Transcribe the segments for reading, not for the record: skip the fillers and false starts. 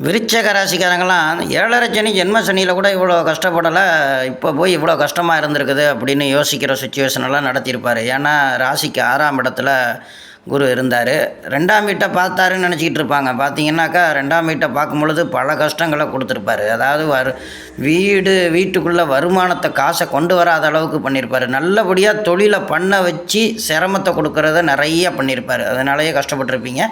விருச்சக ராசிக்காரங்களாம் 7.5 சனி ஜென்ம சனியில் கூட இவ்வளோ கஷ்டப்படலை, இப்போ போய் இவ்வளோ கஷ்டமாக இருந்திருக்குது அப்படின்னு யோசிக்கிற சுச்சுவேஷனெல்லாம் நடத்தியிருப்பார். ஏன்னா ராசிக்கு 6ஆம் இடத்துல குரு இருந்தார். 2ஆம் வீட்டை பார்த்தாருன்னு நினச்சிக்கிட்டு இருப்பாங்க. பார்த்தீங்கன்னாக்கா 2ஆம் வீட்டை பார்க்கும்பொழுது பல கஷ்டங்களை கொடுத்துருப்பாரு. அதாவது வீட்டுக்குள்ளே வருமானத்தை காசை கொண்டு வராத அளவுக்கு பண்ணியிருப்பார். நல்லபடியாக தொழிலை பண்ண வச்சு சிரமத்தை கொடுக்கறத நிறைய பண்ணியிருப்பார். அதனாலேயே கஷ்டப்பட்டுருப்பீங்க.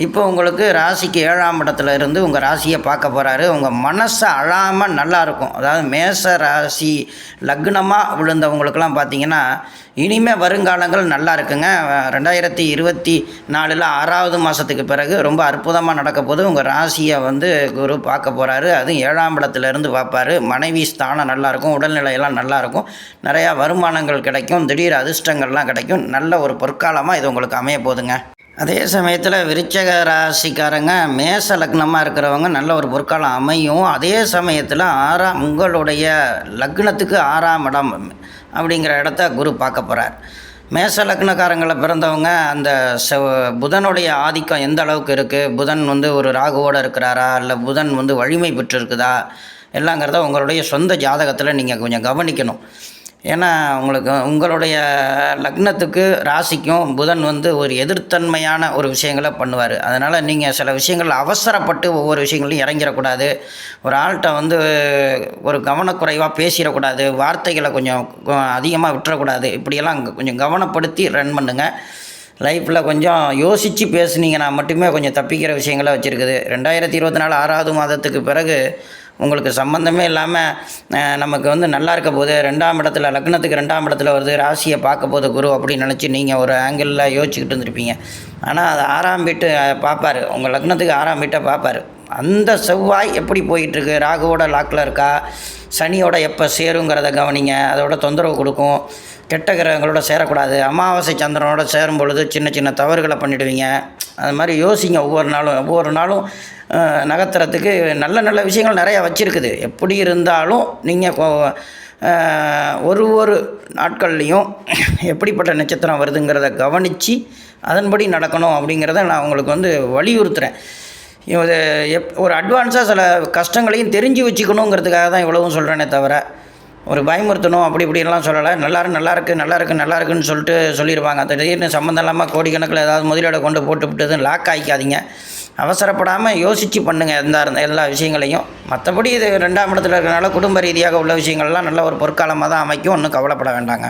இப்போ உங்களுக்கு ராசிக்கு 7ஆம் இடத்துல இருந்து உங்கள் ராசியை பார்க்க போகிறாரு. உங்கள் மனசை அழாமல் நல்லாயிருக்கும். அதாவது மேச ராசி லக்னமாக விழுந்தவங்களுக்கெல்லாம் பார்த்தீங்கன்னா இனிமேல் வருங்காலங்கள் நல்லா இருக்குங்க. 2024 6ஆவது மாதத்துக்கு பிறகு ரொம்ப அற்புதமாக நடக்க போது. உங்கள் ராசியை குரு பார்க்க போகிறாரு. அதுவும் 7ஆம் இடத்துலேருந்து பார்ப்பார். மனைவி ஸ்தானம் நல்லாயிருக்கும், உடல்நிலையெல்லாம் நல்லாயிருக்கும், நிறையா வருமானங்கள் கிடைக்கும், திடீர் அதிர்ஷ்டங்கள்லாம் கிடைக்கும். நல்ல ஒரு பொற்காலமாக இது உங்களுக்கு அமைய போதுங்க. அதே சமயத்தில் விருச்சக ராசிக்காரங்க மேச லக்னமாக இருக்கிறவங்க நல்ல ஒரு பொற்காலம் அமையும். அதே சமயத்தில் உங்களுடைய லக்னத்துக்கு 6ஆம் இடம் அப்படிங்கிற இடத்த குரு பார்க்க போகிறார். மேச லக்னக்காரங்களை பிறந்தவங்க அந்த புதனுடைய ஆதிக்கம் எந்த அளவுக்கு இருக்குது, புதன் ஒரு ராகுவோடு இருக்கிறாரா, இல்லை புதன் வலிமை பெற்று இருக்குதா எல்லாங்கிறத உங்களுடைய சொந்த ஜாதகத்தில் நீங்கள் கொஞ்சம் கவனிக்கணும். ஏன்னா உங்களுடைய லக்னத்துக்கு ராசிக்கும் புதன் ஒரு எதிர்த்தன்மையான ஒரு விஷயங்களை பண்ணுவார். அதனால் நீங்கள் சில விஷயங்கள் அவசரப்பட்டு ஒவ்வொரு விஷயங்களையும் இறங்கிடக்கூடாது. ஒரு ஆள்கிட்ட ஒரு கவனக்குறைவாக பேசிடக்கூடாது, வார்த்தைகளை கொஞ்சம் அதிகமாக விட்டுறக்கூடாது. இப்படியெல்லாம் கொஞ்சம் கவனப்படுத்தி ரன் பண்ணுங்கள். லைஃப்பில் கொஞ்சம் யோசித்து பேசுனீங்கன்னா மட்டுமே கொஞ்சம் தப்பிக்கிற விஷயங்களை வச்சுருக்குது. 2024 6ஆவது மாதத்துக்கு பிறகு உங்களுக்கு சம்பந்தமே இல்லாமல் நமக்கு நல்லா இருக்க போது. 2ஆம் இடத்துல லக்னத்துக்கு 2ஆம் இடத்துல வருது, ராசியை பார்க்க போது குரு அப்படின்னு நினச்சி நீங்கள் ஒரு ஆங்கிளில் யோசிச்சுக்கிட்டு இருந்திருப்பீங்க. ஆனால் அது 6ஆம் வீட்டு பார்ப்பார், உங்கள் லக்னத்துக்கு 6ஆம் வீட்டை பார்ப்பார். அந்த செவ்வாய் எப்படி போயிட்டுருக்கு, ராகுவோட லாக்கில் இருக்கா, சனியோட எப்போ சேருங்கிறத கவனிங்க. அதோட தொந்தரவு கொடுக்கும். கெட்ட கிரகங்களோட சேரக்கூடாது. அமாவாசை சந்திரனோட சேரும் பொழுது சின்ன சின்ன தவறுகளை பண்ணிவிடுவீங்க. அது மாதிரி யோசிங்க. ஒவ்வொரு நாளும் நகர்த்துறதுக்கு நல்ல நல்ல விஷயங்கள் நிறையா வச்சுருக்குது. எப்படி இருந்தாலும் நீங்கள் ஒரு நாட்கள்லேயும் எப்படிப்பட்ட நட்சத்திரம் வருதுங்கிறத கவனித்து அதன்படி நடக்கணும் அப்படிங்கிறத நான் உங்களுக்கு வலியுறுத்துகிறேன். ஒரு அட்வான்ஸாக சில கஷ்டங்களையும் தெரிஞ்சு வச்சுக்கணுங்கிறதுக்காக தான் இவ்வளவும் சொல்கிறேனே தவிர ஒரு பயமுறுத்தணும் அப்படி இப்படின்லாம் சொல்லலை. நல்லா இருக்குன்னு சொல்லிடுவாங்க. திடீர்னு சம்மந்தம் இல்லாமல் கோடிக்கணக்கில் ஏதாவது முதலீடை கொண்டு போட்டுவிட்டது லாக் ஆகிக்காதீங்க. அவசரப்படாமல் யோசித்து பண்ணுங்கள் எல்லா விஷயங்களையும். மற்றபடி இது 2ஆம் இடத்துல இருக்கிறனால குடும்ப ரீதியாக உள்ள விஷயங்கள்லாம் நல்ல ஒரு பொற்காலமாக தான் அமைக்கும். ஒன்றும் கவலைப்பட வேண்டாங்க.